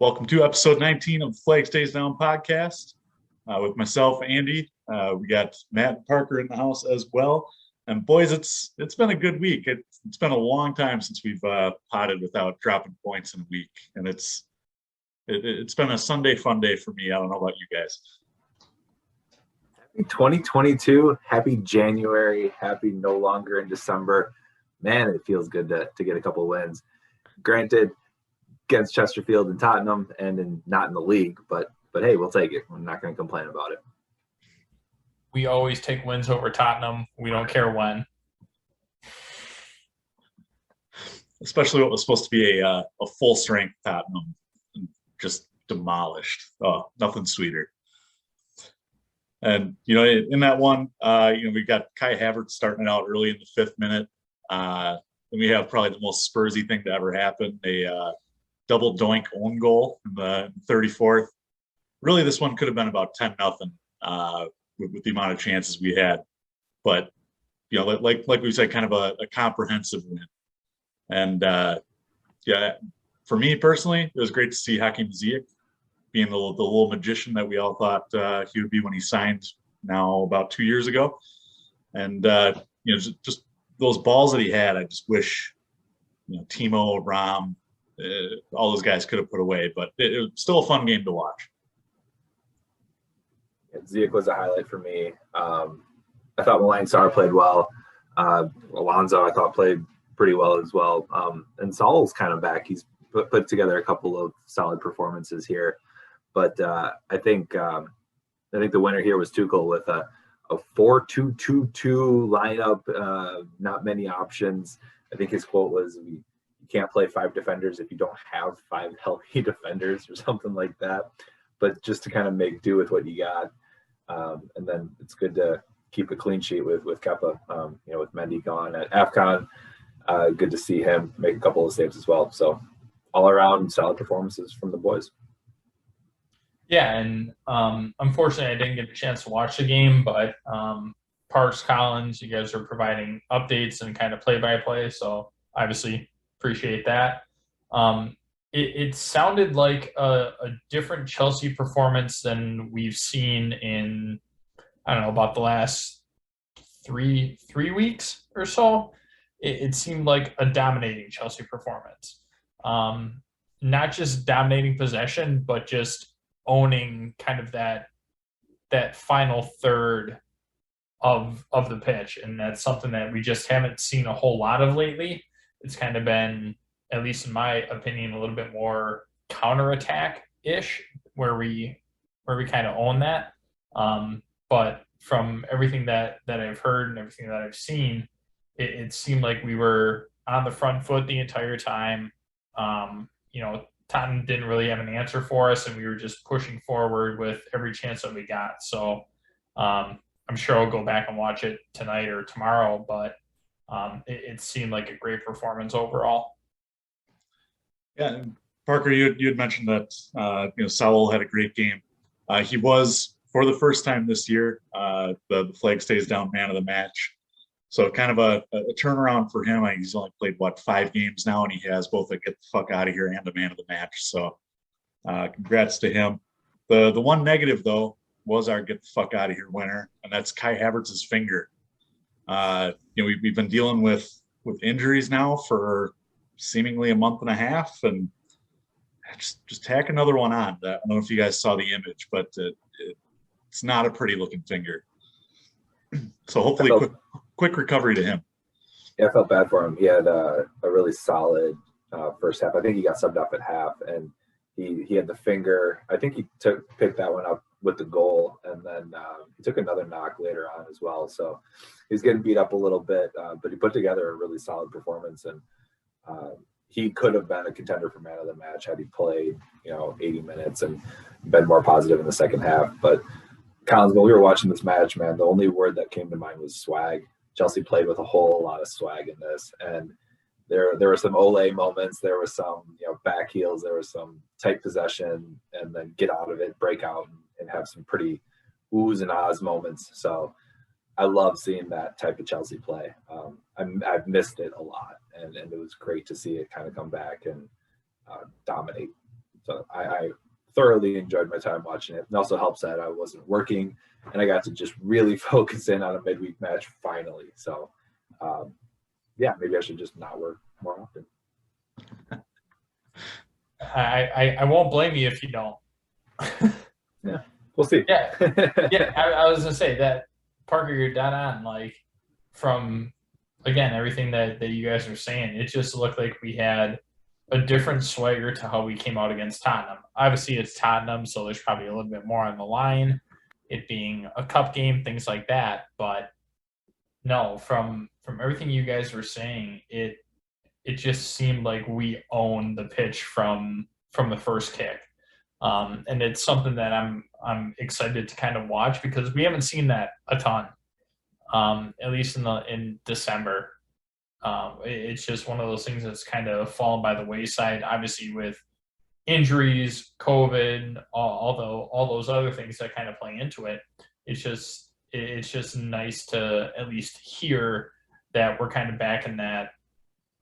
Welcome to episode 19 of the Flag Stays Down podcast with myself, Andy. We got Matt and Parker in the house as well. And boys, it's been a good week. It's been a long time since we've potted without dropping points in a week, and it's been a Sunday fun day for me. I don't know about you guys. Happy 2022, happy January, happy no longer in December. Man, it feels good to get a couple of wins. Granted, against Chesterfield and Tottenham and not in the league, but hey, we'll take it. We're not going to complain about it. We always take wins over Tottenham. We don't care when. Especially what was supposed to be a full-strength Tottenham, just demolished. Oh, nothing sweeter. And, in that one, we got Kai Havertz starting it out early in the 5th minute. And we have probably the most Spursy thing to ever happen. A double doink own goal in the 34th. Really, this one could have been about 10-0 with the amount of chances we had. But, like we said, kind of a comprehensive win. And, for me personally, it was great to see Hakim Ziyech being the little magician that we all thought he would be when he signed now about 2 years ago. And, just those balls that he had, I just wish, Timo, Ram, all those guys could have put away. But it was still a fun game to watch. Ziyech was a highlight for me. I thought Malang Sarr played well. Alonso, I thought, played pretty well as well. And Saul's kind of back. He's put together a couple of solid performances here. But I think the winner here was Tuchel with a 4-2-2-2 lineup, not many options. I think his quote was, you can't play 5 defenders if you don't have 5 healthy defenders or something like that. But just to kind of make do with what you got. And then it's good to keep a clean sheet with Kepa, with Mendy gone at AFCON. Good to see him make a couple of saves as well. So all around solid performances from the boys. Yeah, and unfortunately I didn't get a chance to watch the game, but Parks, Collins, you guys are providing updates and kind of play-by-play, so obviously appreciate that. It sounded like a different Chelsea performance than we've seen in, I don't know, about the last three weeks or so. It seemed like a dominating Chelsea performance. Not just dominating possession, but just owning kind of that final third of the pitch. And that's something that we just haven't seen a whole lot of lately. It's kind of been, at least in my opinion, a little bit more counterattack-ish, where we kind of own that. But from everything that I've heard and everything that I've seen, it seemed like we were on the front foot the entire time. Tottenham didn't really have an answer for us, and we were just pushing forward with every chance that we got. So I'm sure I'll go back and watch it tonight or tomorrow, but it seemed like a great performance overall. Yeah, and Parker, you had mentioned that Saul had a great game. He was, for the first time this year, the Flag Stays Down man of the match. So kind of a turnaround for him. He's only played, 5 games now, and he has both a get the fuck out of here and a man of the match. So congrats to him. The one negative, though, was our get the fuck out of here winner, and that's Kai Havertz's finger. We've been dealing with injuries now for seemingly a month and a half, and just tack another one on. I don't know if you guys saw the image, but it's not a pretty looking finger. So hopefully quick recovery to him. Yeah, I felt bad for him. He had a really solid first half. I think he got subbed up at half, and he had the finger. I think he picked that one up with the goal, and then he took another knock later on as well. So he's getting beat up a little bit, but he put together a really solid performance, and he could have been a contender for man of the match had he played 80 minutes and been more positive in the second half. But Collins, when we were watching this match, man, the only word that came to mind was swag. Chelsea played with a whole lot of swag in this, and there were some Ole moments, there was some back heels, there was some tight possession, and then get out of it, break out, and have some pretty oohs and ahs moments. So I love seeing that type of Chelsea play. I've missed it a lot, and it was great to see it kind of come back and dominate. So I thoroughly enjoyed my time watching it. It also helps that I wasn't working and I got to just really focus in on a midweek match finally. So, yeah, maybe I should just not work more often. I won't blame you if you don't. Yeah, we'll see. Yeah. I was gonna say that, Parker, you're dead on. Like, from again everything that you guys are saying, it just looked like we had a different swagger to how we came out against Tottenham. Obviously, it's Tottenham, so there's probably a little bit more on the line, it being a cup game, things like that. But no, from everything you guys were saying, it just seemed like we owned the pitch from the first kick. And it's something that I'm excited to kind of watch, because we haven't seen that a ton, at least in December. It's just one of those things that's kind of fallen by the wayside, obviously with injuries, COVID, all those other things that kind of play into it. It's just nice to at least hear that we're kind of back in that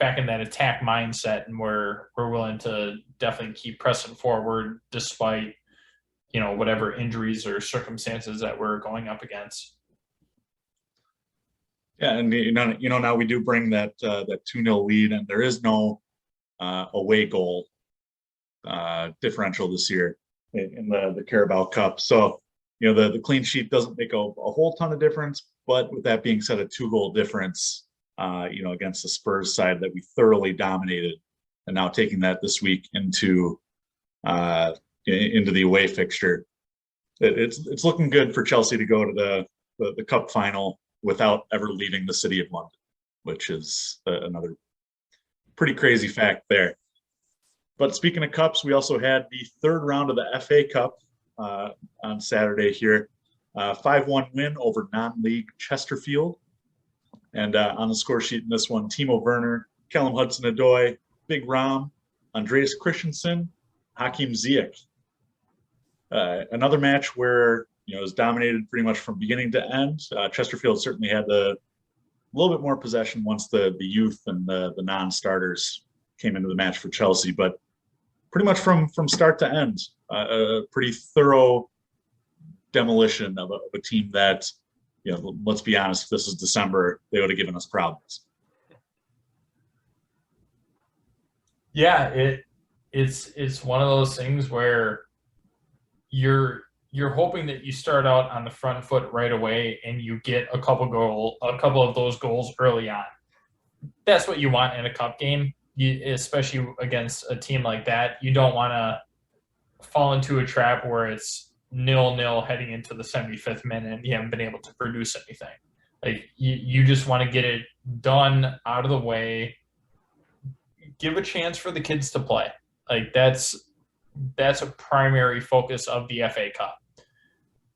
attack mindset, and we're willing to definitely keep pressing forward despite, whatever injuries or circumstances that we're going up against. Yeah, and now we do bring that 2-0 lead, and there is no away goal differential this year in the Carabao Cup. So the clean sheet doesn't make a whole ton of difference, but with that being said, a 2-goal difference, against the Spurs side that we thoroughly dominated, and now taking that this week into the away fixture, it's looking good for Chelsea to go to the cup final without ever leaving the city of London, which is another pretty crazy fact there. But speaking of cups, we also had the third round of the FA Cup on Saturday here. 5-1 win over non-league Chesterfield. And on the score sheet in this one, Timo Werner, Callum Hudson-Odoi, Big Rom, Andreas Christensen, Hakim Ziyech. Another match where it was dominated pretty much from beginning to end. Chesterfield certainly had a little bit more possession once the youth and the non-starters came into the match for Chelsea, but pretty much from start to end, a pretty thorough demolition of a team that, let's be honest, if this is December, they would have given us problems. Yeah, it's one of those things where you're hoping that you start out on the front foot right away and you get a couple of those goals early on. That's what you want in a cup game, especially against a team like that. You don't want to fall into a trap where it's 0-0 heading into the 75th minute and you haven't been able to produce anything. Like, you just want to get it done, out of the way, give a chance for the kids to play. Like, that's a primary focus of the FA Cup.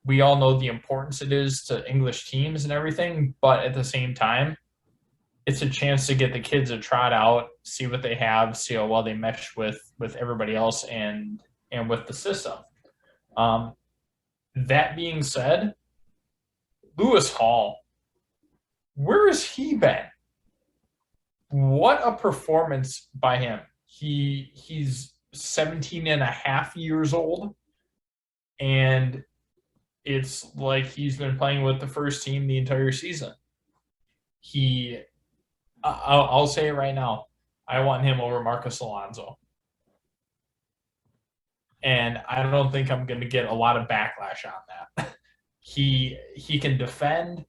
We all know the importance it is to English teams and everything, but at the same time, it's a chance to get the kids a trot out, see what they have, see how well they mesh with everybody else and with the system. That being said, Lewis Hall, where has he been? What a performance by him. He's 17 and a half years old, and it's like he's been playing with the first team the entire season. I'll say it right now, I want him over Marcus Alonso. And I don't think I'm going to get a lot of backlash on that. He can defend,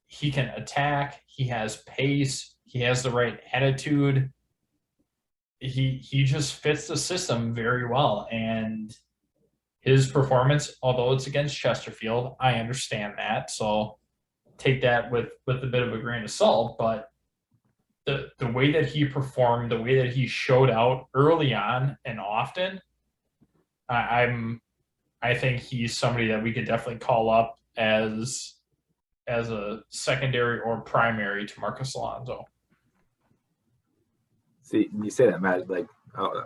he can attack, he has pace, he has the right attitude. He just fits the system very well. And his performance, although it's against Chesterfield, I understand that. So take that with a bit of a grain of salt. But the way that he performed, the way that he showed out early on and often, I think he's somebody that we could definitely call up as a secondary or primary to Marcus Alonso. See, you say that, Matt, like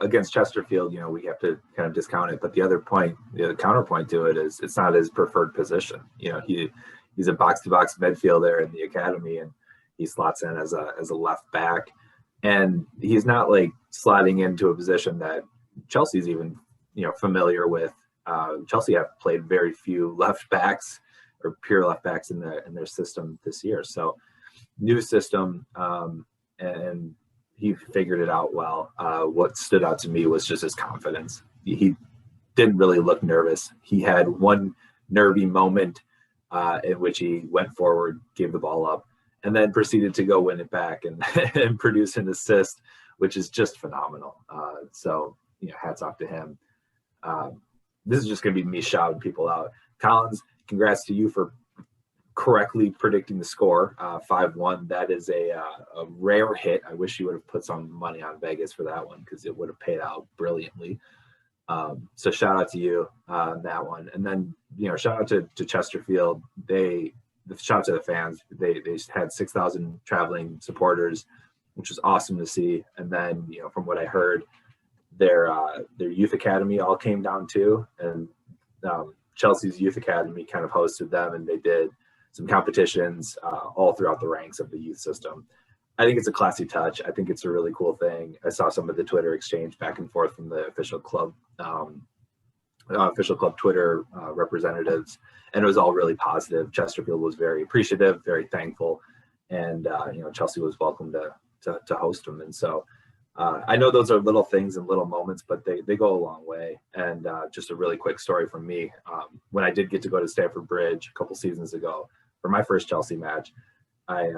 against Chesterfield, we have to kind of discount it. But the other point, the counterpoint to it is it's not his preferred position. He's a box-to-box midfielder in the academy, and he slots in as a left back. And he's not like sliding into a position that Chelsea's even familiar with. Chelsea have played very few left backs or pure left backs in their system this year. So new system, and he figured it out well. What stood out to me was just his confidence. He didn't really look nervous. He had one nervy moment in which he went forward, gave the ball up, and then proceeded to go win it back and, and produce an assist, which is just phenomenal. So hats off to him. This is just going to be me shouting people out. Collins, congrats to you for correctly predicting the score, 5-1. That is a rare hit. I wish you would have put some money on Vegas for that one because it would have paid out brilliantly. So shout out to you on that one. And then, shout out to Chesterfield. Shout out to the fans. They had 6,000 traveling supporters, which was awesome to see. And then, from what I heard, their youth academy all came down too. And Chelsea's youth academy kind of hosted them, and they did some competitions all throughout the ranks of the youth system. I think it's a classy touch. I think it's a really cool thing. I saw some of the Twitter exchange back and forth from the official club Twitter representatives, and it was all really positive. Chesterfield was very appreciative, very thankful, and Chelsea was welcome to host them. And so I know those are little things and little moments, but they go a long way. And just a really quick story from me. When I did get to go to Stamford Bridge a couple seasons ago for my first Chelsea match, I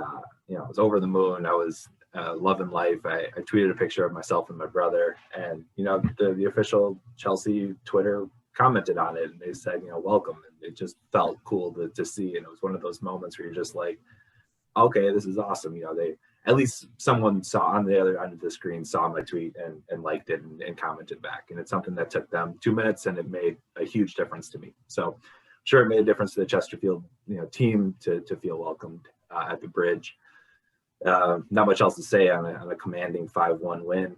was over the moon. I was loving life. I tweeted a picture of myself and my brother, and the official Chelsea Twitter commented on it, and they said, welcome. And it just felt cool to see. And it was one of those moments where you're just like, okay, this is awesome. They at least someone saw on the other end of the screen, saw my tweet and liked it and commented back. And it's something that took them 2 minutes, and it made a huge difference to me. So sure, it made a difference to the Chesterfield team to feel welcomed at the Bridge. Not much else to say on a commanding 5-1 win.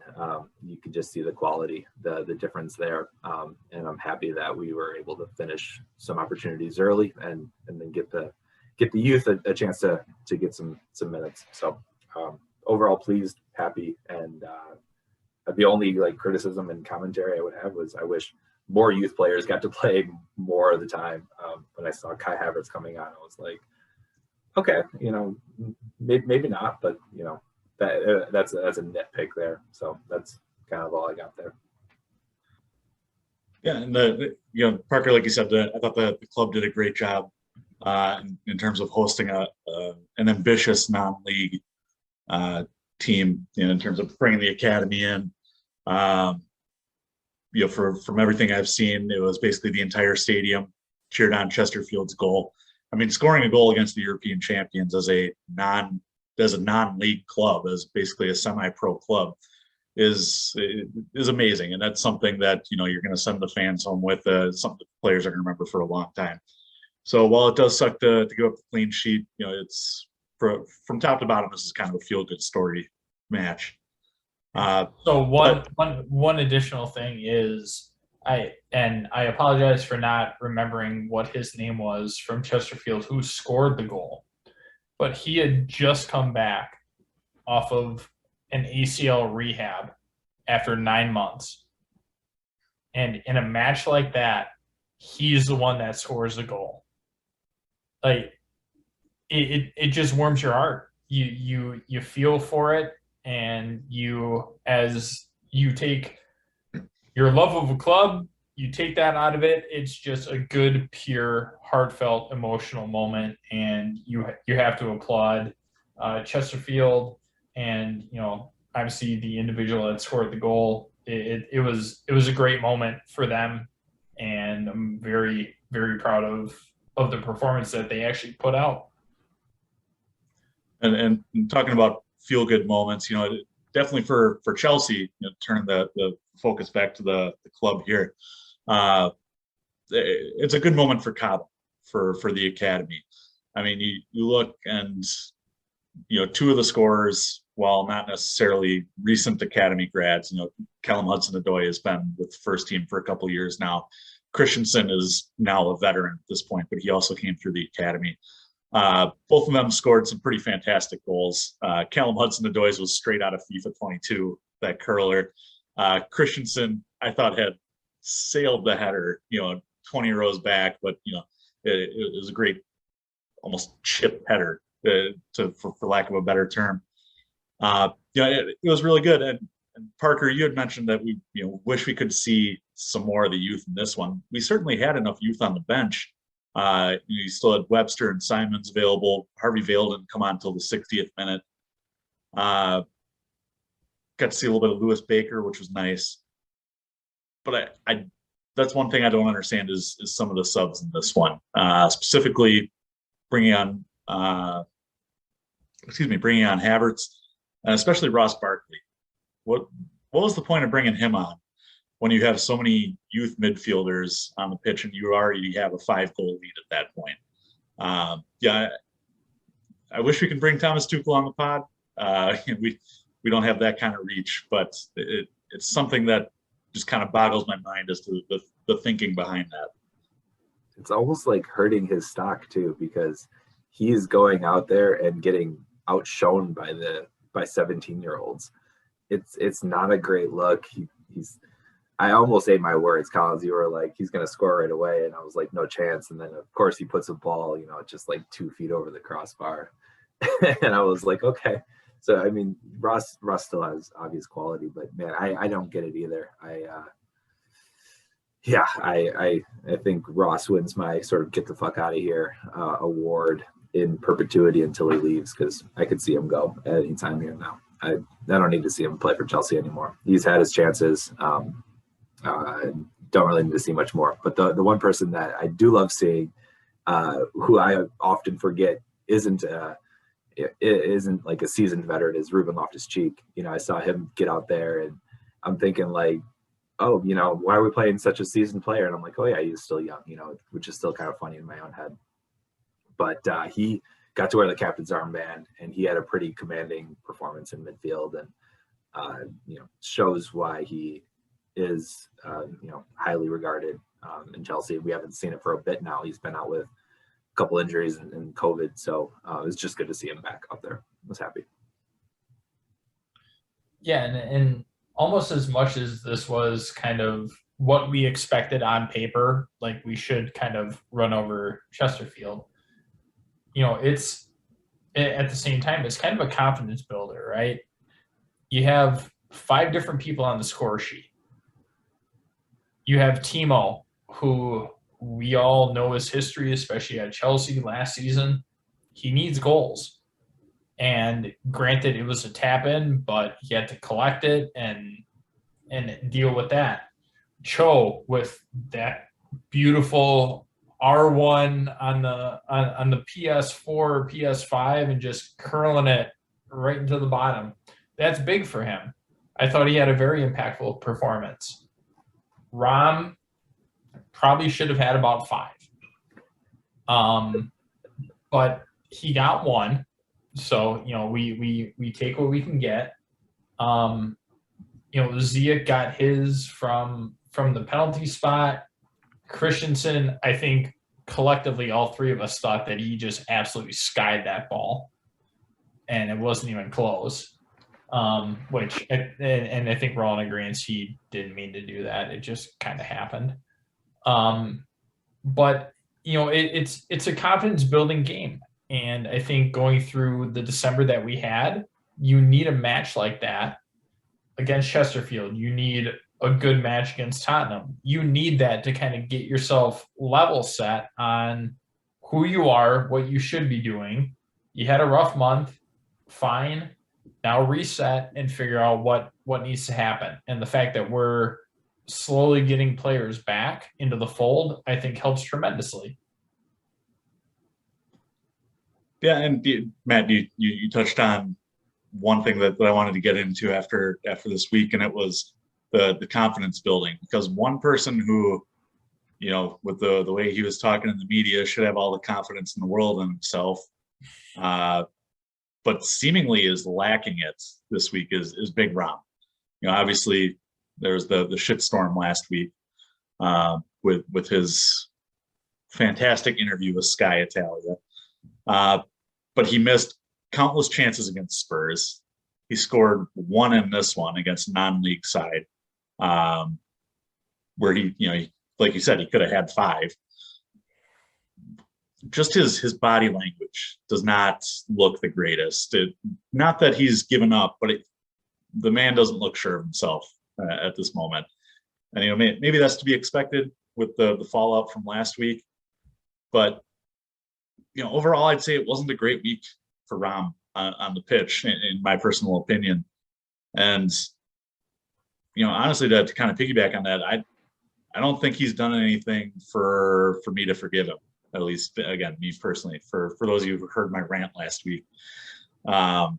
You can just see the quality, the difference there. And I'm happy that we were able to finish some opportunities early and then get the youth a chance to get some minutes. So overall pleased, happy, and the only criticism and commentary I would have was I wish more youth players got to play more of the time. When I saw Kai Havertz coming on, I was like, okay, maybe not, but that's a nitpick there. So that's kind of all I got there. Yeah, and Parker, like you said, I thought the club did a great job in terms of hosting an ambitious non-league team, in terms of bringing the academy in. From everything I've seen, it was basically the entire stadium cheered on Chesterfield's goal. I mean, scoring a goal against the European champions as a non-league club, as basically a semi-pro club, is amazing, and that's something that you're going to send the fans home with. Something the players are going to remember for a long time. So while it does suck to give up the clean sheet, it's from top to bottom. This is kind of a feel-good story match. So one additional thing is, I apologize for not remembering what his name was from Chesterfield who scored the goal, but he had just come back off of an ACL rehab after 9 months. And in a match like that, he's the one that scores the goal. It just warms your heart. You feel for it, and as you take your love of a club, you take that out of it. It's just a good, pure, heartfelt, emotional moment, and you have to applaud Chesterfield and obviously the individual that scored the goal. It was a great moment for them, and I'm very, very proud of the performance that they actually put out. And talking about feel good moments, definitely for Chelsea, turn the focus back to the club here. It's a good moment for Cobham, for the academy. I mean, you look and two of the scorers, while not necessarily recent academy grads, Callum Hudson-Odoi has been with the first team for a couple of years now. Christensen is now a veteran at this point, but he also came through the academy. Both of them scored some pretty fantastic goals. Callum Hudson-Odoi's was straight out of FIFA 22, that curler. Christensen, I thought, had sailed the header, 20 rows back, but it was a great, almost chip header, for lack of a better term. It was really good. And Parker, you had mentioned that we wish we could see some more of the youth in this one. We certainly had enough youth on the bench. You still had Webster and Simons available. Harvey Vale didn't come on until the 60th minute. Got to see a little bit of Lewis Baker, which was nice. But I that's one thing I don't understand is some of the subs in this one, specifically bringing on Havertz, and especially Ross Barkley. What was the point of bringing him on when you have so many youth midfielders on the pitch and you already have a 5-goal lead at that point? I wish we could bring Thomas Tuchel on the pod. We don't have that kind of reach, but it's something that just kind of boggles my mind as to the thinking behind that. It's almost like hurting his stock too, because he's going out there and getting outshone by 17-year-olds. It's not a great look. I almost ate my words, Collins. You were like, he's going to score right away. And I was like, no chance. And then of course he puts a ball, just like 2 feet over the crossbar. And I was like, okay. So, I mean, Ross still has obvious quality, but man, I don't get it either. I think Ross wins my sort of get the fuck out of here award in perpetuity until he leaves, because I could see him go at any time here now. I don't need to see him play for Chelsea anymore. He's had his chances. Don't really need to see much more. But the one person that I do love seeing, who I often forget isn't like a seasoned veteran, is Ruben Loftus-Cheek. I saw him get out there, and I'm thinking like, oh, why are we playing such a seasoned player? And I'm like, oh yeah, he's still young, which is still kind of funny in my own head. But he got to wear the captain's armband, and he had a pretty commanding performance in midfield, and shows why he is highly regarded in Chelsea. We haven't seen it for a bit now. He's been out with a couple injuries and COVID, so it was just good to see him back up there. I was happy. Yeah, and almost as much as this was kind of what we expected on paper, like we should kind of run over Chesterfield, it's at the same time, it's kind of a confidence builder, right? You have 5 different people on the score sheet. You have Timo, who we all know his history, especially at Chelsea last season. He needs goals. And granted, it was a tap in, but he had to collect it and deal with that. Cho with that beautiful R1 on the PS4 or PS5 and just curling it right into the bottom. That's big for him. I thought he had a very impactful performance. Ram probably should have had about 5. But he got 1. So, we take what we can get. Ziyech got his from the penalty spot. Christensen, I think collectively all 3 of us thought that he just absolutely skied that ball, and it wasn't even close. Which I think we're all in agreement he didn't mean to do that. It just kind of happened. But it's a confidence building game, and I think going through the December that we had, you need a match like that against Chesterfield. You need a good match against Tottenham. You need that to kind of get yourself level set on who you are, what you should be doing. You had a rough month, fine. Now reset and figure out what needs to happen. And the fact that we're slowly getting players back into the fold, I think helps tremendously. Yeah, and Matt, you touched on one thing that I wanted to get into after this week, and it was the confidence building. Because one person who, with the way he was talking in the media, should have all the confidence in the world in himself, but seemingly is lacking it this week is Big Rom. Obviously there's the shitstorm last week with his fantastic interview with Sky Italia, but he missed countless chances against Spurs. He scored 1 in this one against non-league side. where like you said, he could have had 5. Just his body language does not look the greatest. Not that he's given up, but the man doesn't look sure of himself at this moment. And maybe that's to be expected with the fallout from last week. But overall, I'd say it wasn't a great week for Rom on the pitch, in my personal opinion. And honestly, to kind of piggyback on that, I don't think he's done anything for me to forgive him. At least, again, me personally. For those of you who heard my rant last week, I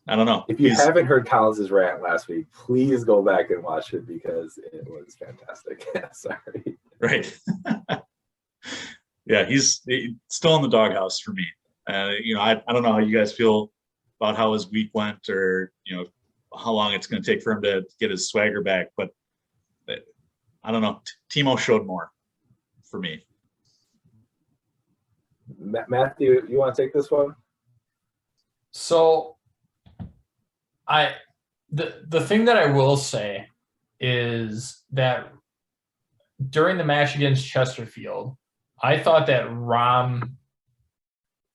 don't know. If you haven't heard Collins' rant last week, please go back and watch it because it was fantastic. Sorry. Right. Yeah, he's still in the doghouse for me. I don't know how you guys feel about how his week went, or how long it's going to take for him to get his swagger back. But I don't know. Timo showed more for me. Matthew, you want to take this one? So, the thing that I will say is that during the match against Chesterfield, I thought that Rom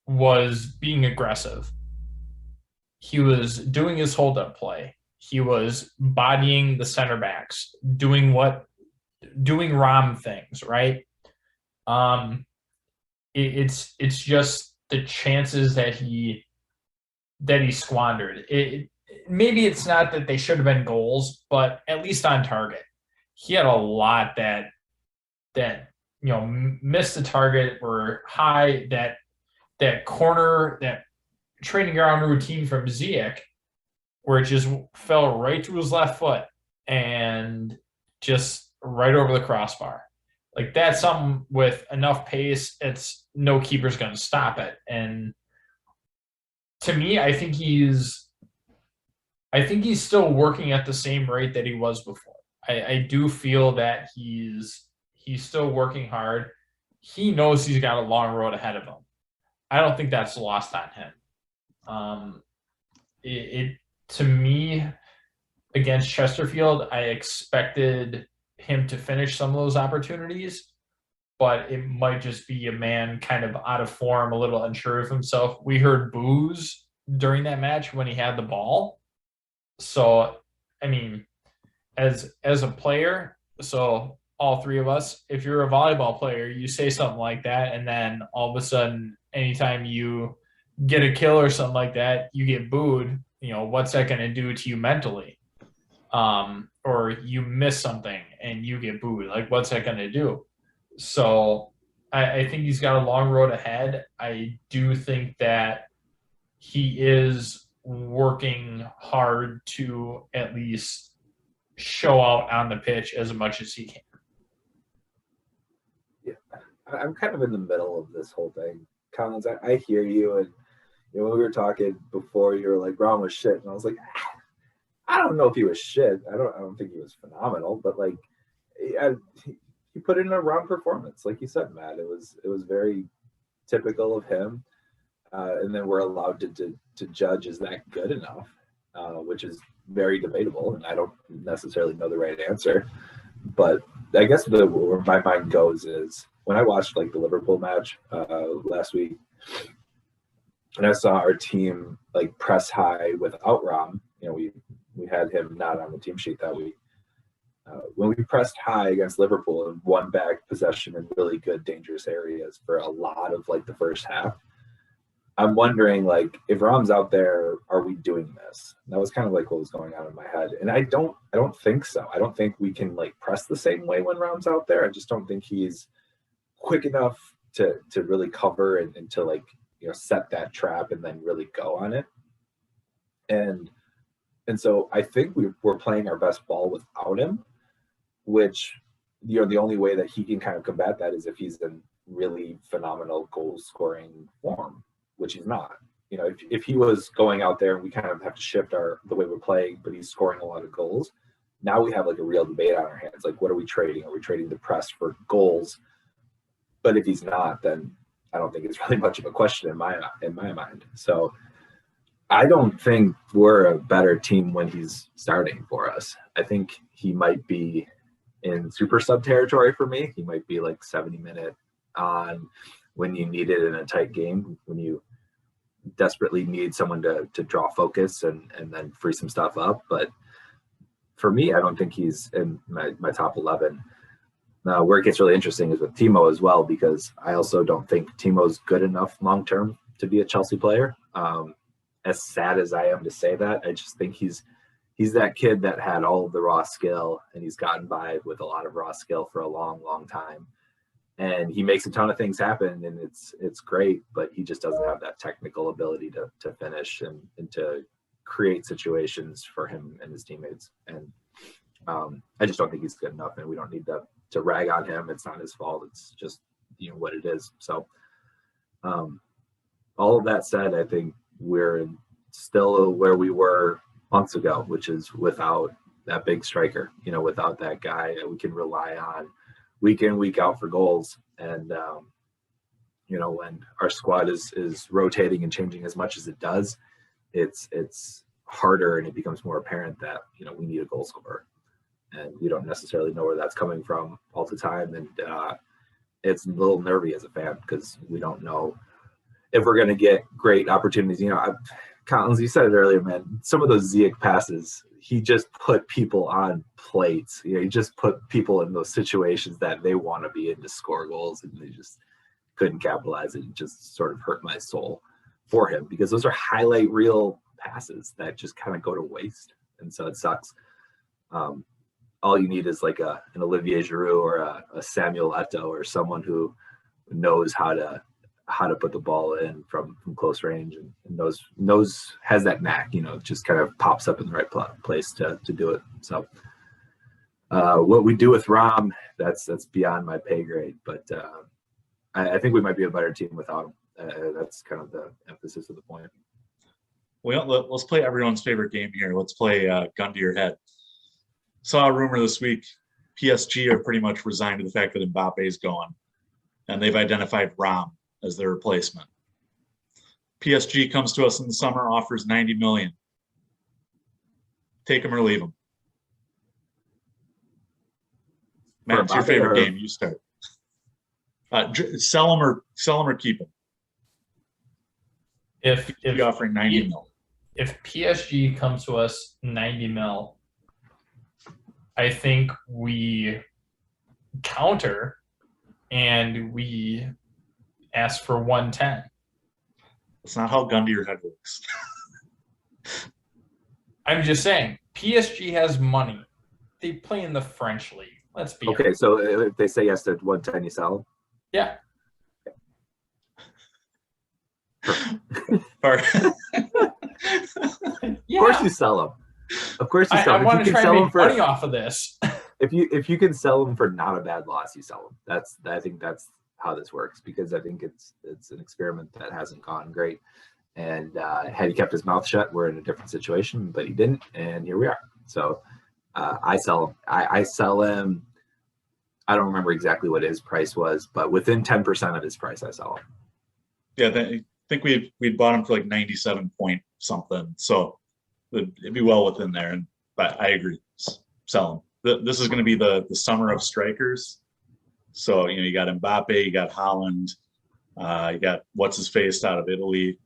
was being aggressive. He was doing his hold-up play. He was bodying the center backs, doing Rom things, right? It's just the chances that he squandered. Maybe it's not that they should have been goals, but at least on target. He had a lot that missed the target, were high. That corner, that training ground routine from Ziyech, where it just fell right to his left foot and just right over the crossbar. Like, that's something with enough pace, it's no keeper's going to stop it. And to me, I think he's still working at the same rate that he was before. I do feel that he's still working hard. He knows he's got a long road ahead of him. I don't think that's lost on him. To me, against Chesterfield, I expected him to finish some of those opportunities, but it might just be a man kind of out of form, a little unsure of himself. We heard boos during that match when he had the ball. So, I mean, as a player, so all three of us, if you're a volleyball player, you say something like that, and then all of a sudden, anytime you get a kill or something like that, you get booed. What's that going to do to you mentally? Or you miss something and you get booed. Like, what's that going to do? So I think he's got a long road ahead. I do think that he is working hard to at least show out on the pitch as much as he can. Yeah, I'm kind of in the middle of this whole thing. Collins, I hear you. And when we were talking before, you were like, Brown was shit. And I was like, I don't know if he was shit. I don't think he was phenomenal, but like, he put in a round performance, like you said, Matt. It was very typical of him, and then we're allowed to judge, is that good enough, which is very debatable, and I don't necessarily know the right answer. But I guess where my mind goes is when I watched like the Liverpool match last week, and I saw our team like press high without Rom. We had him not on the team sheet that week. When we pressed high against Liverpool and won back possession in really good, dangerous areas for a lot of like the first half, I'm wondering, like, if Rom's out there, are we doing this? And that was kind of like what was going on in my head. And I don't think so. I don't think we can like press the same way when Rom's out there. I just don't think he's quick enough to really cover and to like, set that trap and then really go on it. And so I think we're playing our best ball without him, which, the only way that he can kind of combat that is if he's in really phenomenal goal scoring form, which he's not. If he was going out there and we kind of have to shift the way we're playing, but he's scoring a lot of goals, now we have like a real debate on our hands. Like, what are we trading? Are we trading the press for goals? But if he's not, then I don't think it's really much of a question in my mind. So I don't think we're a better team when he's starting for us. I think he might be in super sub territory for me. He might be like 70-minute on when you need it in a tight game, when you desperately need someone to draw focus and then free some stuff up. But for me, I don't think he's in my top 11. Where it gets really interesting is with Timo as well, because I also don't think Timo's good enough long-term to be a Chelsea player. As sad as I am to say that, I just think he's that kid that had all of the raw skill, and he's gotten by with a lot of raw skill for a long, long time. And he makes a ton of things happen, and it's great, but he just doesn't have that technical ability to finish and to create situations for him and his teammates. And I just don't think he's good enough, and we don't need to rag on him. It's not his fault. It's just, what it is. So all of that said, I think we're still where we were months ago, which is without that big striker, without that guy that we can rely on week in, week out for goals. And, when our squad is rotating and changing as much as it does, it's harder, and it becomes more apparent that, we need a goal scorer. And we don't necessarily know where that's coming from all the time. And it's a little nervy as a fan, because we don't know if we're going to get great opportunities. Collins, you said it earlier, man, some of those Ziyech passes, he just put people on plates. He just put people in those situations that they want to be in to score goals, and they just couldn't capitalize it. It just sort of hurt my soul for him, because those are highlight reel passes that just kind of go to waste. And so it sucks. All you need is like an Olivier Giroud or a Samuel Eto'o, or someone who knows how to put the ball in from close range, and has that knack, just kind of pops up in the right place to do it. So what we do with Rom, that's beyond my pay grade, but I think we might be a better team without him. That's kind of the emphasis of the point. Well, let's play everyone's favorite game here. Let's play gun to your head. Saw a rumor this week, PSG are pretty much resigned to the fact that Mbappe's gone, and they've identified Rom as their replacement. PSG comes to us in the summer, offers 90 million. Take him or leave him. Matt, it's your favorite game. You start. Sell him or keep him. If you're offering 90 mil. If PSG comes to us 90 mil, I think we counter and we ask for 110. That's not how gun to your head works. I'm just saying, PSG has money. They play in the French league. Let's be okay. honest. So if they say yes to 110, you sell them? Yeah. Of course you sell them. Of course you sell them. I want to try and make money off of this. If you can sell them for not a bad loss, you sell them. I think that's how this works, because I think it's an experiment that hasn't gone great. And had he kept his mouth shut, we're in a different situation, but he didn't, and here we are. So I sell him. I sell him. I don't remember exactly what his price was, but within 10% of his price, I sell him. Yeah, I think we'd bought him for like 97 point something. So it'd be well within there. But I agree, sell him. This is going to be the summer of strikers. So you got Mbappe, you got Haaland, you got what's his face out of Italy,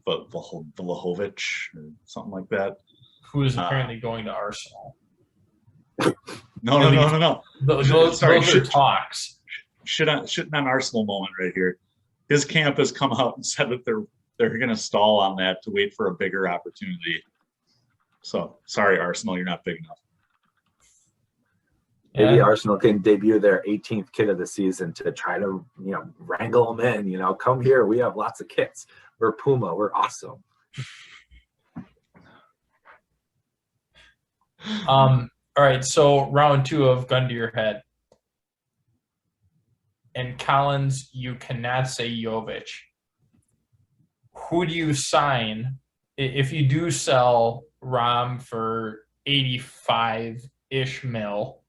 Vlahovic or something like that. Who is apparently going to Arsenal. No. Those are talks. Shit on Arsenal moment right here. His camp has come out and said that they're going to stall on that to wait for a bigger opportunity. So sorry, Arsenal, you're not big enough. Maybe Arsenal can debut their 18th kit of the season to try to, wrangle them in. Come here. We have lots of kits. We're Puma. We're awesome. All right. So round 2 of gun to your head. And Collins, you cannot say Jovic. Who do you sign if you do sell Rom for 85-ish mil?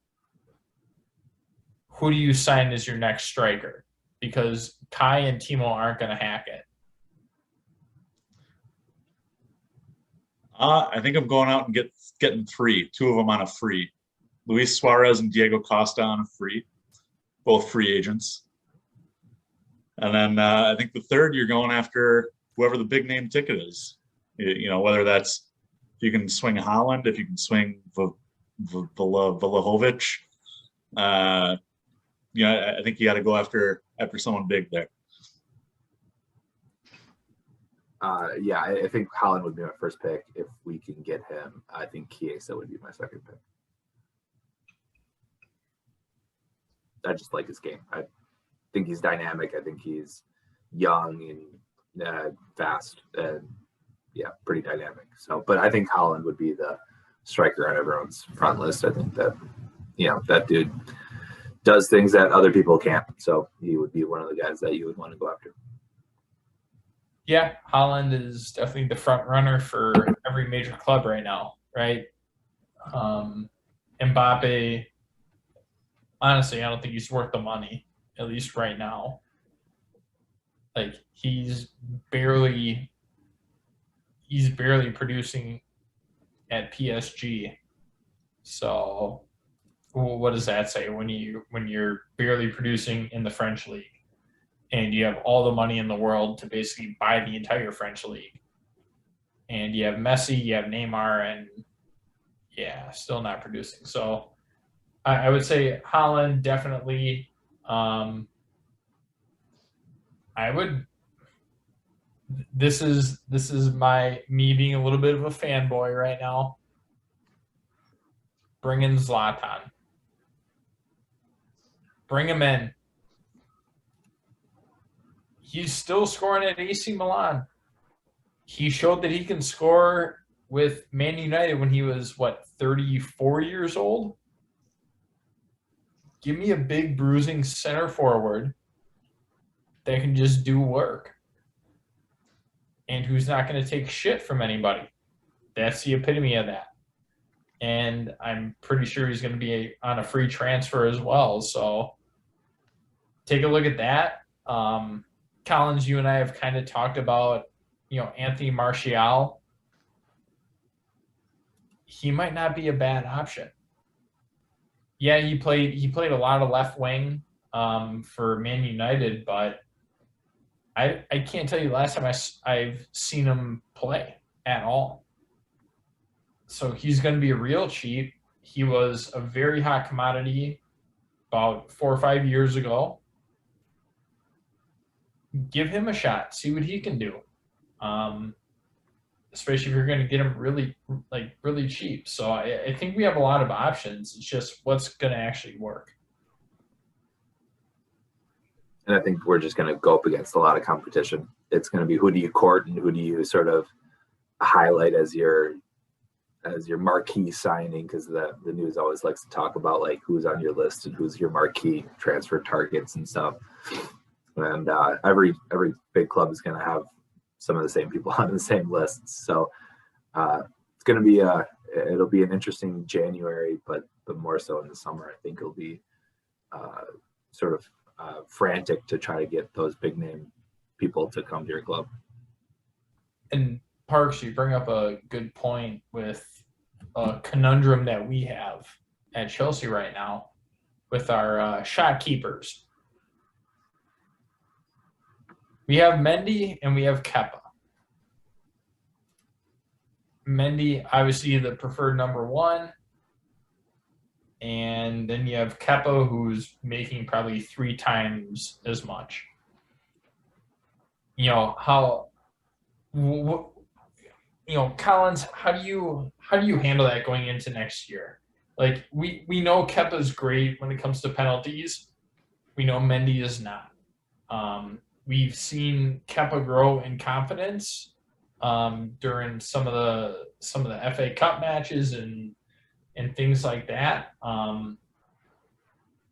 Who do you sign as your next striker? Because Kai and Timo aren't going to hack it. I think I'm going out and getting 3, 2 of them on a free. Luis Suarez and Diego Costa on a free, both free agents. And then I think the third, you're going after whoever the big name ticket is. Whether that's if you can swing Holland, if you can swing Vlahovic. I think you got to go after someone big there. I think Holland would be my first pick if we can get him. I think Chiesa would be my second pick. I just like his game. I think he's dynamic. I think he's young and fast and pretty dynamic. So, but I think Holland would be the striker on everyone's front list. I think that that dude does things that other people can't. So he would be one of the guys that you would want to go after. Yeah, Holland is definitely the front runner for every major club right now, right? Mbappe, honestly, I don't think he's worth the money, at least right now. Like he's barely producing at PSG. So what does that say when you're barely producing in the French league and you have all the money in the world to basically buy the entire French league, and you have Messi, you have Neymar, and still not producing. So I would say Holland definitely. This is me being a little bit of a fanboy right now. Bring in Zlatan. Bring him in. He's still scoring at AC Milan. He showed that he can score with Man United when he was, 34 years old? Give me a big bruising center forward that can just do work and who's not going to take shit from anybody. That's the epitome of that. And I'm pretty sure he's going to be on a free transfer as well. So take a look at that. Collins, you and I have kind of talked about, Anthony Martial. He might not be a bad option. Yeah, he played a lot of left wing for Man United, but I can't tell you the last time I've seen him play at all. So he's going to be real cheap. He was a very hot commodity about 4 or 5 years ago. Give him a shot. See what he can do. Especially if you're going to get him really cheap. So I think we have a lot of options. It's just what's going to actually work. And I think we're just going to go up against a lot of competition. It's going to be who do you court and who do you sort of highlight as your marquee signing, because the news always likes to talk about like who's on your list and who's your marquee transfer targets and stuff. And every big club is going to have some of the same people on the same lists. So it's going to be it'll be an interesting January, but more so in the summer. I think it'll be sort of frantic to try to get those big name people to come to your club. And Parks, you bring up a good point with a conundrum that we have at Chelsea right now with our shot keepers. We have Mendy and we have Kepa. Mendy, obviously the preferred number one. And then you have Kepa, who's making probably 3 times as much. Collins, how do you handle that going into next year? Like we know Kepa's great when it comes to penalties. We know Mendy is not. We've seen Kepa grow in confidence during some of the FA Cup matches and things like that.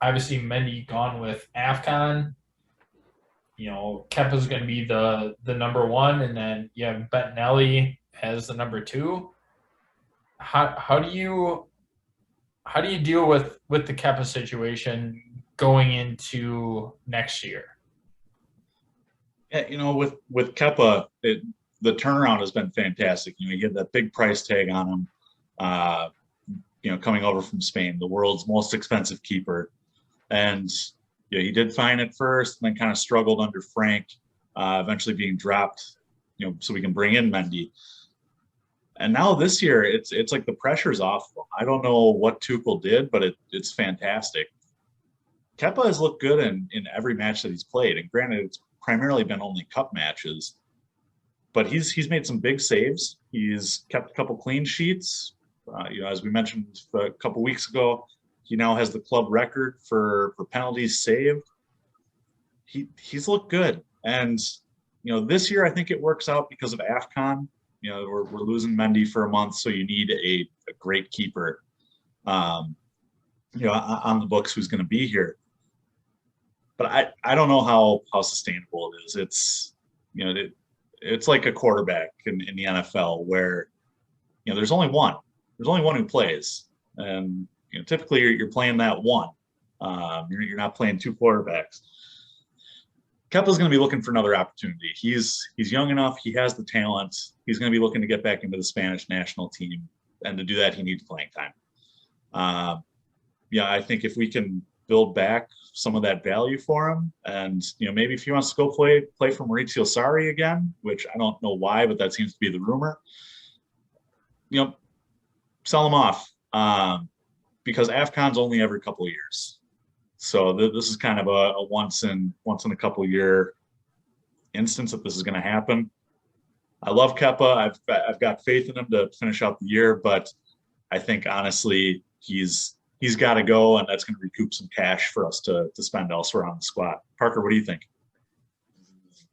Obviously, Mendy gone with AFCON. Kepa's going to be the number one, and then you have Bettinelli as the number 2. How do you deal with the Kepa situation going into next year? Yeah, with Kepa, the turnaround has been fantastic. You get that big price tag on him. coming over from Spain, the world's most expensive keeper. And he did fine at first, and then kind of struggled under Frank, eventually being dropped, so we can bring in Mendy. And now this year, it's like the pressure's off. I don't know what Tuchel did, but it's fantastic. Kepa has looked good in every match that he's played, and granted, it's primarily been only cup matches, but he's made some big saves. He's kept a couple clean sheets. As we mentioned a couple weeks ago, he now has the club record for penalties saved. He's looked good, and this year I think it works out because of AFCON. We're losing Mendy for a month, so you need a great keeper, on the books who's going to be here. But I don't know how sustainable it is. It's like a quarterback in the NFL where there's only one. There's only one who plays, and typically you're playing that one. You're not playing two quarterbacks. Kepa's going to be looking for another opportunity. He's young enough. He has the talent. He's going to be looking to get back into the Spanish national team, and to do that, he needs playing time. I think if we can build back some of that value for him, and maybe if he wants to go play for Maurizio Sarri again, which I don't know why, but that seems to be the rumor. Sell him off, because AFCON's only every couple of years. So this is kind of a once in a couple year instance that this is going to happen. I love Kepa. I've got faith in him to finish out the year, but I think honestly he's got to go, and that's going to recoup some cash for us to spend elsewhere on the squad. Parker, what do you think?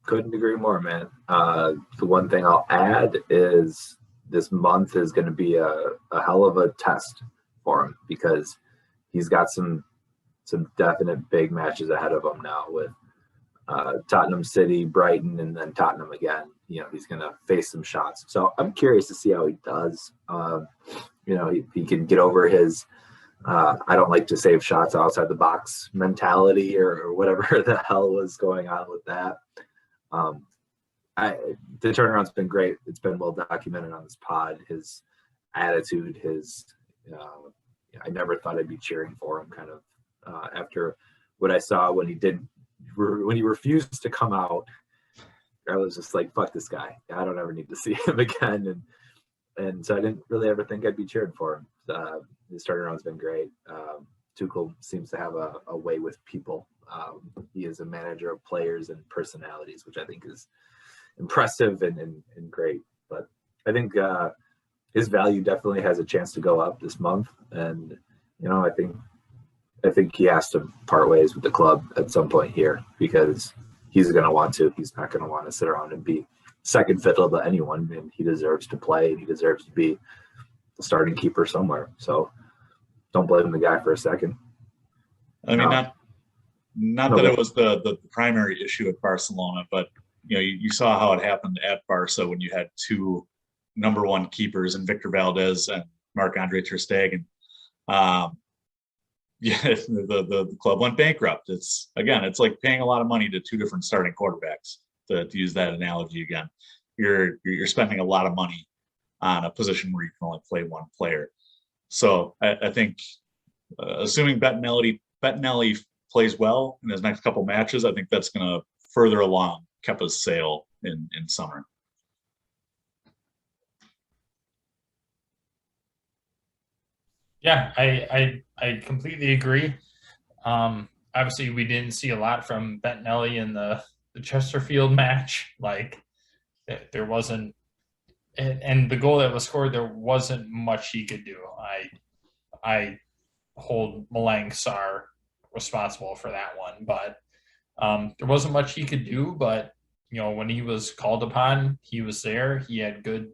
Couldn't agree more, man. The one thing I'll add is this month is going to be a hell of a test for him, because he's got some definite big matches ahead of him now with Tottenham City, Brighton, and then Tottenham again. He's going to face some shots. So I'm curious to see how he does. He can get over his I don't like to save shots outside the box mentality or whatever the hell was going on with that. The turnaround's been great. It's been well documented on this pod. His attitude, I never thought I'd be cheering for him kind of after what I saw when he refused to come out. I was just like, fuck this guy. I don't ever need to see him again. And so I didn't really ever think I'd be cheering for him. His turnaround's been great. Tuchel seems to have a way with people. He is a manager of players and personalities, which I think is impressive and great. But I think his value definitely has a chance to go up this month. And, I think he has to part ways with the club at some point here, because he's going to want to. He's not going to want to sit around and be second fiddle to anyone, and he deserves to play, and he deserves to be the starting keeper somewhere. So don't blame the guy for a second. I mean, not that it was the primary issue at Barcelona, but you saw how it happened at Barca when you had two number one keepers in Victor Valdez and Marc-Andre ter Stegen. The club went bankrupt. It's like paying a lot of money to two different starting quarterbacks, to use that analogy again. You're spending a lot of money on a position where you can only play one player. So I think assuming Bettinelli plays well in his next couple matches, I think that's going to further along Kepa's sail in summer. Yeah, I completely agree. Obviously, we didn't see a lot from Bettinelli in the Chesterfield match. Like, there wasn't, and the goal that was scored, there wasn't much he could do. I hold Malang Sarr responsible for that one, but there wasn't much he could do. But when he was called upon, he was there. He had good,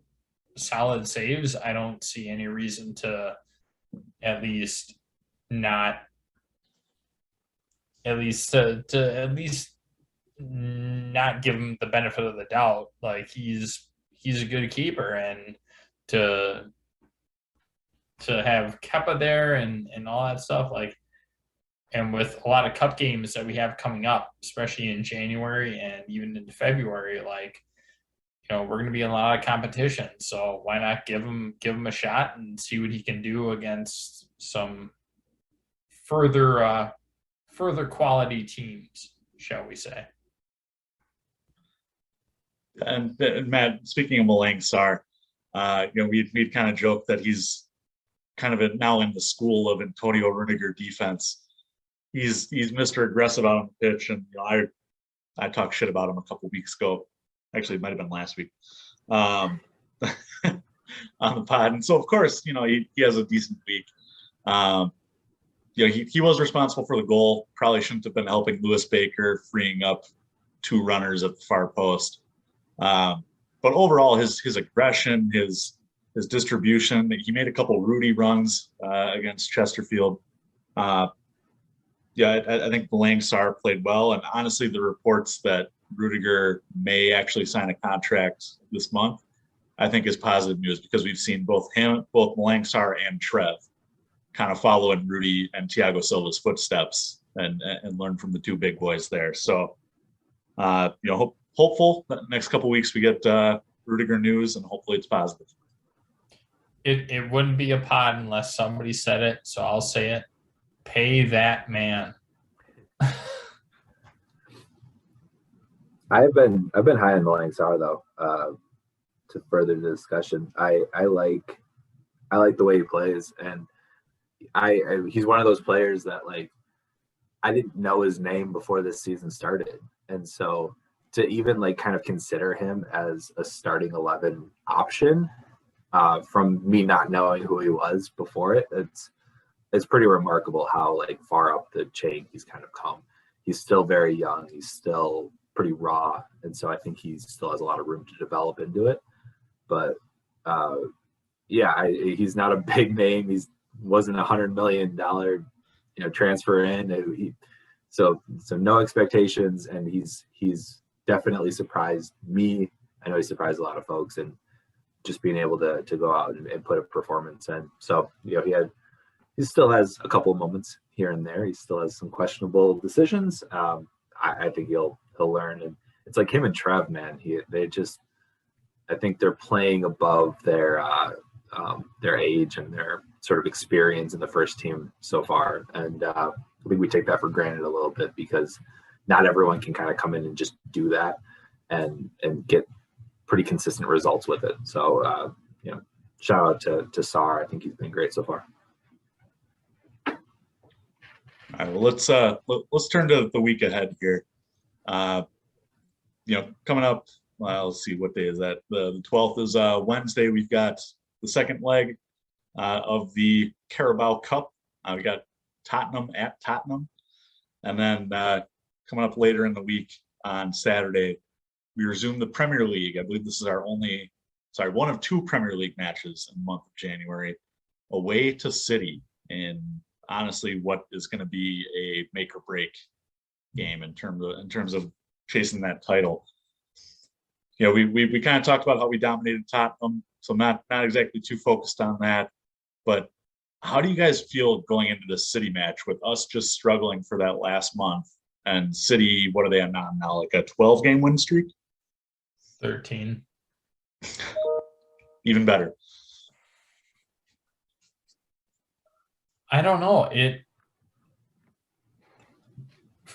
solid saves. I don't see any reason to at least not give him the benefit of the doubt. Like, he's a good keeper, and to have Kepa there and all that stuff, like, and with a lot of cup games that we have coming up, especially in January and even into February, like, we're going to be in a lot of competition. So why not give him a shot and see what he can do against some further quality teams, shall we say? And Matt, speaking of Malang Sarr, we'd kind of joked that he's kind of now in the school of Antonio Rudiger defense. He's Mr. Aggressive out on the pitch, and I talked shit about him a couple weeks ago. Actually, it might have been last week on the pod. And so, of course, he has a decent week. He was responsible for the goal. Probably shouldn't have been helping Lewis Baker, freeing up two runners at the far post. But overall, his aggression, his distribution, he made a couple Rudy runs against Chesterfield. I think Malang Sarr played well. And honestly, the reports that Rudiger may actually sign a contract this month, I think is positive news, because we've seen both Malang Sarr and Trev kind of follow in Rudy and Thiago Silva's footsteps and learn from the two big boys there. So, hopeful that next couple of weeks we get Rudiger news, and hopefully it's positive. It wouldn't be a pod unless somebody said it, so I'll say it. Pay that man. I've been high on Malang Sarr though. To further the discussion, I like the way he plays, and he's one of those players that, like, I didn't know his name before this season started, and so to even like kind of consider him as a starting 11 option from me not knowing who he was before it's pretty remarkable how like far up the chain he's kind of come. He's still very young. He's still pretty raw, and so I think he still has a lot of room to develop into it. But he's not a big name. He wasn't $100 million, transfer in. So no expectations, and he's definitely surprised me. I know he surprised a lot of folks, and just being able to go out and put a performance in. So he still has a couple of moments here and there. He still has some questionable decisions. I think he'll learn, and it's like him and Trev, man. I think they're playing above their age and their sort of experience in the first team so far, and I think we take that for granted a little bit, because not everyone can kind of come in and just do that and get pretty consistent results with it. So shout out to Sarr. I think he's been great so far. All right, well, let's turn to the week ahead here. Coming up, let's see, what day is that? The 12th is Wednesday. We've got the second leg of the Carabao Cup. We got Tottenham at Tottenham, and then coming up later in the week on Saturday, we resume the Premier League. I believe this is one of two Premier League matches in the month of January, away to City, in honestly what is going to be a make or break game in terms of chasing that title. We kind of talked about how we dominated Tottenham, so not exactly too focused on that. But how do you guys feel going into the City match with us just struggling for that last month, and City, what are they on now? Like a 12-game win streak? 13. Even better. I don't know.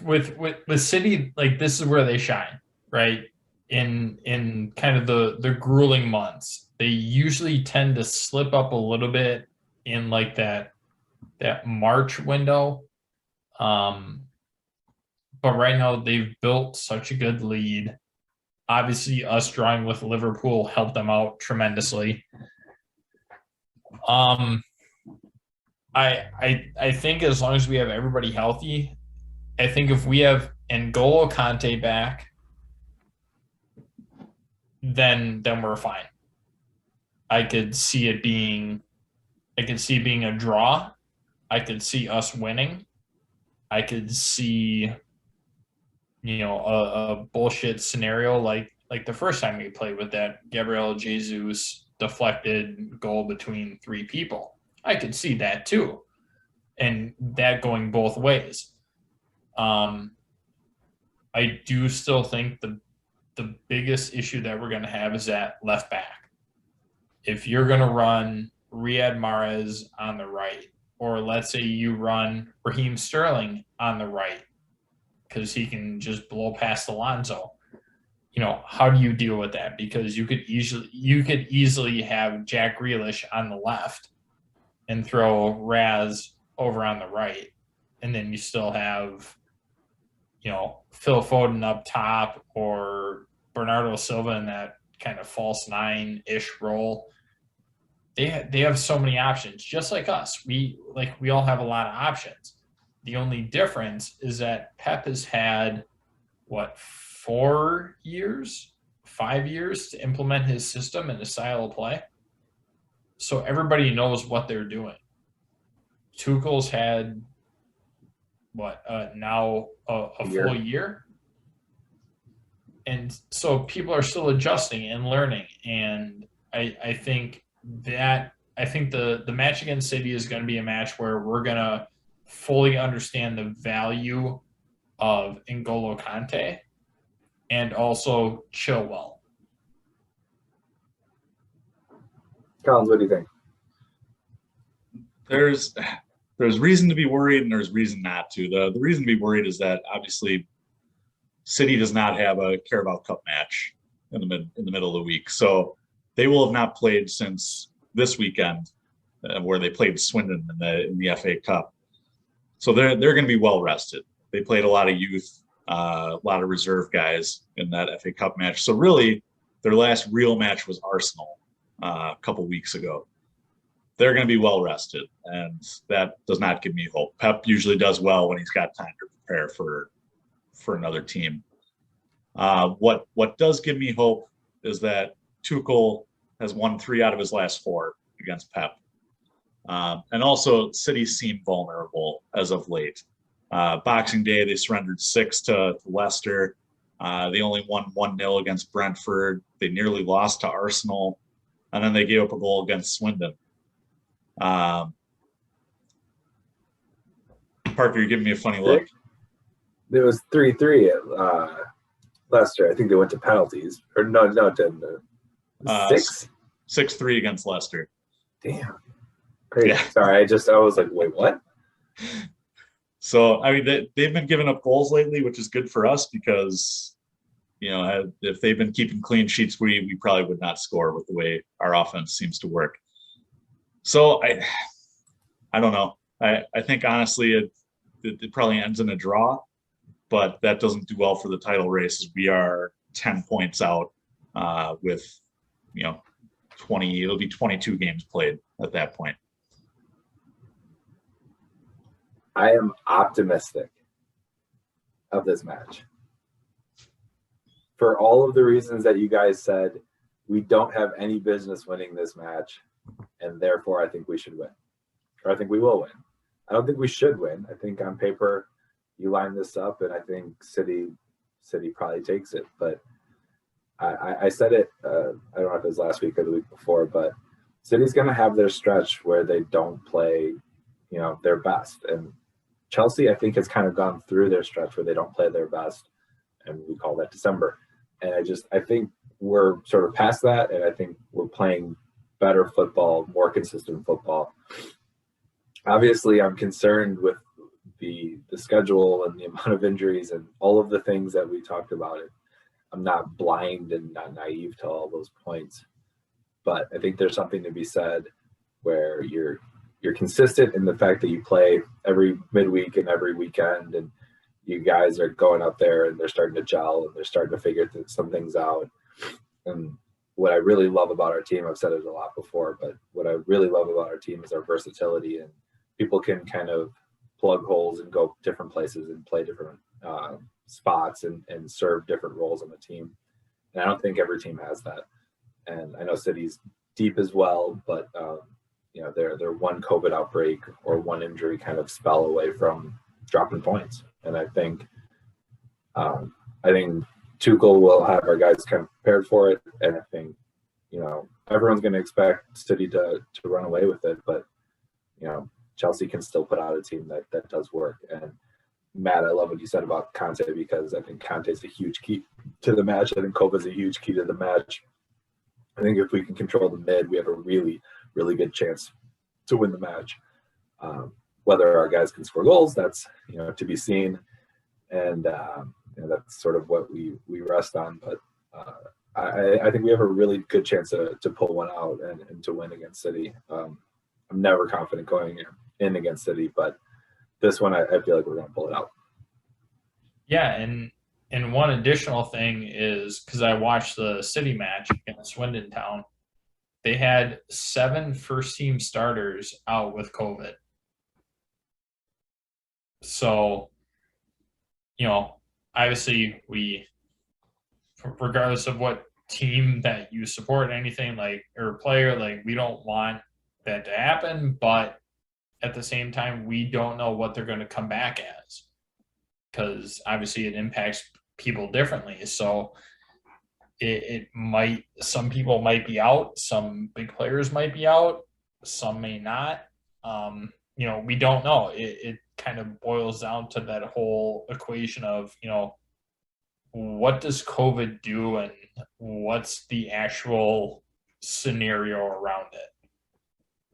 With City, like, this is where they shine, right? In kind of the grueling months, they usually tend to slip up a little bit in like that March window. But right now they've built such a good lead. Obviously, us drawing with Liverpool helped them out tremendously. I think as long as we have everybody healthy, I think if we have N'Golo Kante back, then we're fine. I could see it being a draw. I could see us winning. I could see, a bullshit scenario like the first time we played with that Gabriel Jesus deflected goal between three people. I could see that too, and that going both ways. I do still think the biggest issue that we're going to have is at left back. If you're going to run Riyad Mahrez on the right, or let's say you run Raheem Sterling on the right because he can just blow past Alonso, how do you deal with that? Because you could easily have Jack Grealish on the left and throw Raz over on the right, and then you still have Phil Foden up top or Bernardo Silva in that kind of false nine-ish role. They have so many options, just like us. We all have a lot of options. The only difference is that Pep has had 5 years to implement his system and his style of play. So everybody knows what they're doing. Tuchel's had now a full year. And so people are still adjusting and learning. And I think the match against City is going to be a match where we're going to fully understand the value of N'Golo Kante and also Chilwell. Collins, what do you think? There's reason to be worried and there's reason not to. The reason to be worried is that obviously City does not have a Carabao Cup match in the middle of the week, so they will have not played since this weekend, where they played Swindon in the FA Cup. So they're going to be well rested. They played a lot of youth, a lot of reserve guys in that FA Cup match. So really, their last real match was Arsenal a couple weeks ago. They're going to be well rested, and that does not give me hope. Pep usually does well when he's got time to prepare for another team. What does give me hope is that Tuchel has won 3 out of his last 4 against Pep. And also, City seem vulnerable as of late. Boxing Day, they surrendered 6 to Leicester. They only won 1-0 against Brentford. They nearly lost to Arsenal. And then they gave up a goal against Swindon. Parker, you're giving me a funny look. It was 3-3 at Leicester. I think they went to penalties. Or no, it didn't. 6-3 against Leicester. Damn. Crazy. Yeah. Sorry, I was like, wait, what? So, I mean, they've been giving up goals lately, which is good for us because, if they've been keeping clean sheets, we probably would not score with the way our offense seems to work. So, I don't know. I think, honestly, it probably ends in a draw, but that doesn't do well for the title race as we are 10 points out with, it'll be 22 games played at that point. I am optimistic of this match. For all of the reasons that you guys said, we don't have any business winning this match, and therefore I think we should win. Or I think we will win. I don't think we should win. I think on paper, you line this up, and I think City probably takes it. But I said it, I don't know if it was last week or the week before, but City's going to have their stretch where they don't play, their best. And Chelsea, I think, has kind of gone through their stretch where they don't play their best, and we call that December. And I think we're sort of past that, and I think we're playing better football, more consistent football. Obviously, I'm concerned with the schedule and the amount of injuries and all of the things that we talked about. I'm not blind and not naive to all those points, but I think there's something to be said where you're consistent in the fact that you play every midweek and every weekend, and you guys are going out there and they're starting to gel and they're starting to figure some things out. And what I really love about our team, I've said it a lot before, but what I really love about our team is our versatility, and people can kind of plug holes and go different places and play different spots and serve different roles on the team. And I don't think every team has that. And I know City's deep as well, but they're one COVID outbreak or one injury kind of spell away from dropping points. And I think Tuchel will have our guys kind of prepared for it. And I think, everyone's going to expect City to run away with it, but, Chelsea can still put out a team that does work. And Matt, I love what you said about Conte, because I think Conte is a huge key to the match. I think Kovac is a huge key to the match. I think if we can control the mid, we have a really, really good chance to win the match. Whether our guys can score goals, that's to be seen, and that's sort of what we rest on. But I think we have a really good chance to pull one out and to win against City. I'm never confident going in against City, but this one I feel like we're going to pull it out. Yeah, and one additional thing is, because I watched the City match against Swindon Town, they had 7 first-team starters out with COVID. So, obviously we, regardless of what team that you support, anything or player, we don't want that to happen, but at the same time, we don't know what they're going to come back as, because obviously it impacts people differently. So it might, some people might be out, some big players might be out, some may not. We don't know. It kind of boils down to that whole equation of, what does COVID do and what's the actual scenario around it.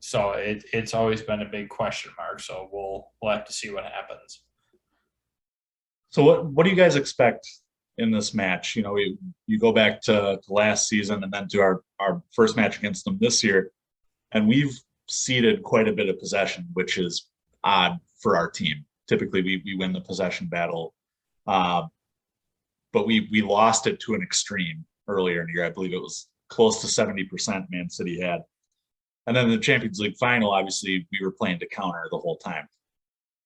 So it's always been a big question mark. So we'll have to see what happens. So what do you guys expect in this match? You go back to last season and then to our first match against them this year, and we've ceded quite a bit of possession, which is odd for our team. Typically, we win the possession battle, but we lost it to an extreme earlier in the year. I believe it was close to 70% Man City had. And then the Champions League final, obviously, we were playing to counter the whole time.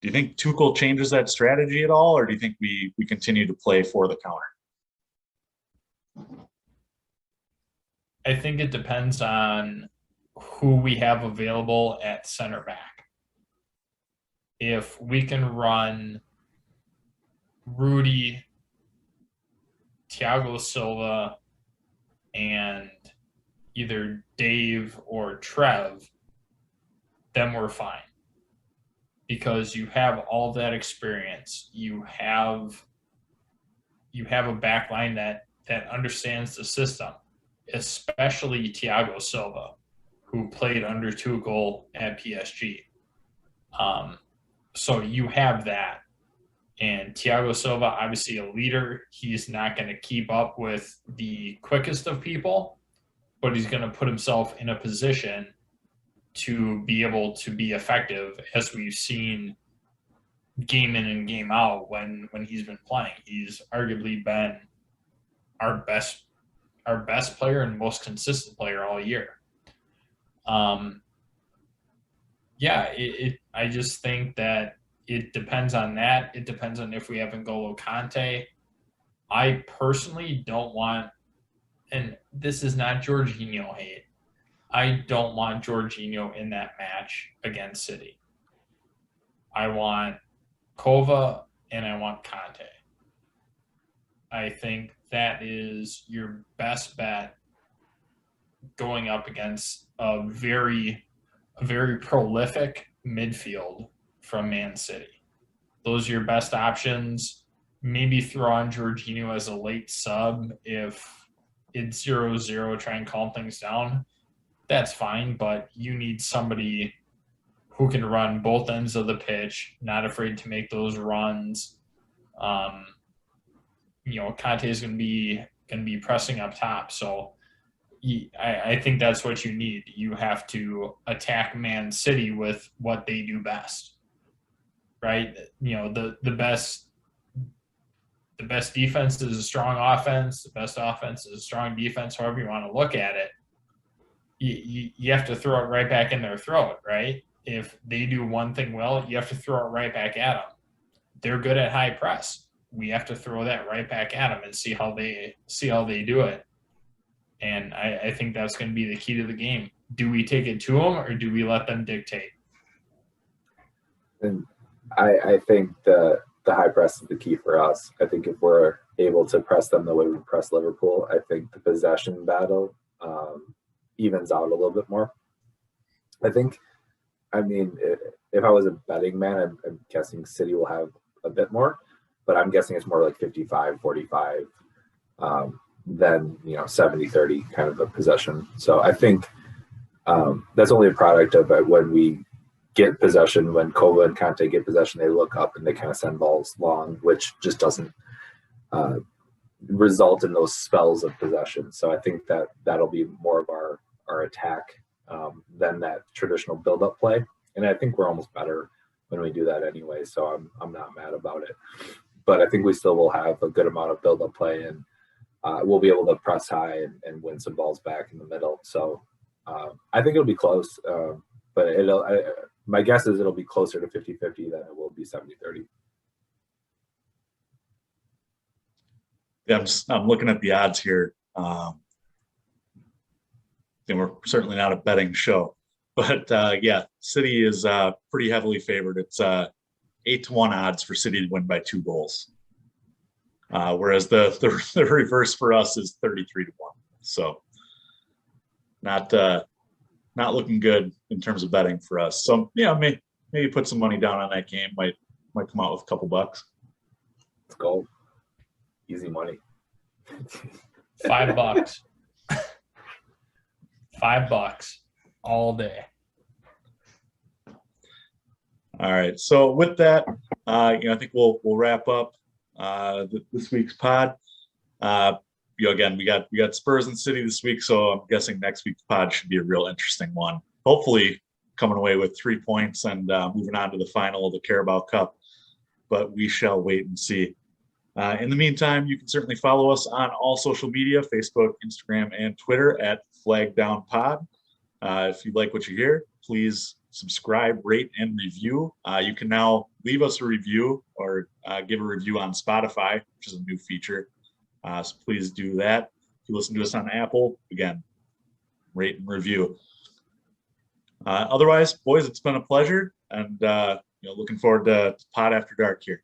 Do you think Tuchel changes that strategy at all, or do you think we continue to play for the counter? I think it depends on who we have available at center back. If we can run Rudy, Thiago Silva, and either Dave or Trev, then we're fine. Because you have all that experience. You have a back line that understands the system, especially Thiago Silva, who played under Tuchel at PSG. So you have that. And Thiago Silva, obviously a leader. He's not going to keep up with the quickest of people, but he's going to put himself in a position to be able to be effective, as we've seen game in and game out when he's been playing. He's arguably been our best player and most consistent player all year. I just think that it depends on that. It depends on if we have N'Golo Kante. I personally don't want, and this is not Jorginho hate, I don't want Jorginho in that match against City. I want Kova and I want Kante. I think that is your best bet going up against a very prolific midfield from Man City. Those are your best options. Maybe throw on Jorginho as a late sub if it's 0-0, try and calm things down. That's fine, but you need somebody who can run both ends of the pitch, not afraid to make those runs. Kante is going to be pressing up top, so I think that's what you need. You have to attack Man City with what they do best, right? The best defense is a strong offense. The best offense is a strong defense. However you want to look at it, you have to throw it right back in their throat, right? If they do one thing well, you have to throw it right back at them. They're good at high press. We have to throw that right back at them and see how they do it. And I think that's going to be the key to the game. Do we take it to them or do we let them dictate? And I think the high press is the key for us. I think if we're able to press them the way we press Liverpool, I think the possession battle evens out a little bit more. If I was a betting man, I'm guessing City will have a bit more, but I'm guessing it's more like 55-45 than 70-30 kind of a possession. So I think that's only a product of when we get possession. When Kova and Conte get possession, they look up and they kind of send balls long, which just doesn't result in those spells of possession. So I think that'll be more of our attack than that traditional build-up play. And I think we're almost better when we do that anyway. So I'm not mad about it. But I think we still will have a good amount of build-up play, and we'll be able to press high and win some balls back in the middle. So I think it'll be close. But my guess is it'll be closer to 50-50 than it will be 70-30. Yeah, I'm looking at the odds here. And we're certainly not a betting show, but yeah, City is pretty heavily favored. It's 8-1 odds for City to win by 2 goals, whereas the reverse for us is 33-1. So not looking good in terms of betting for us. So yeah, maybe put some money down on that game. Might come out with a couple bucks. Let's go. Easy money. $5. $5 all day. All right. So with that, I think we'll wrap up this week's pod. Again, we got Spurs and City this week, so I'm guessing next week's pod should be a real interesting one. Hopefully, coming away with 3 points and moving on to the final of the Carabao Cup. But we shall wait and see. In the meantime, you can certainly follow us on all social media, Facebook, Instagram, and Twitter at FlagDownPod. If you like what you hear, please subscribe, rate, and review. You can now leave us a review or give a review on Spotify, which is a new feature. So please do that. If you listen to us on Apple, again, rate and review. Otherwise, boys, it's been a pleasure, and looking forward to Pod After Dark here.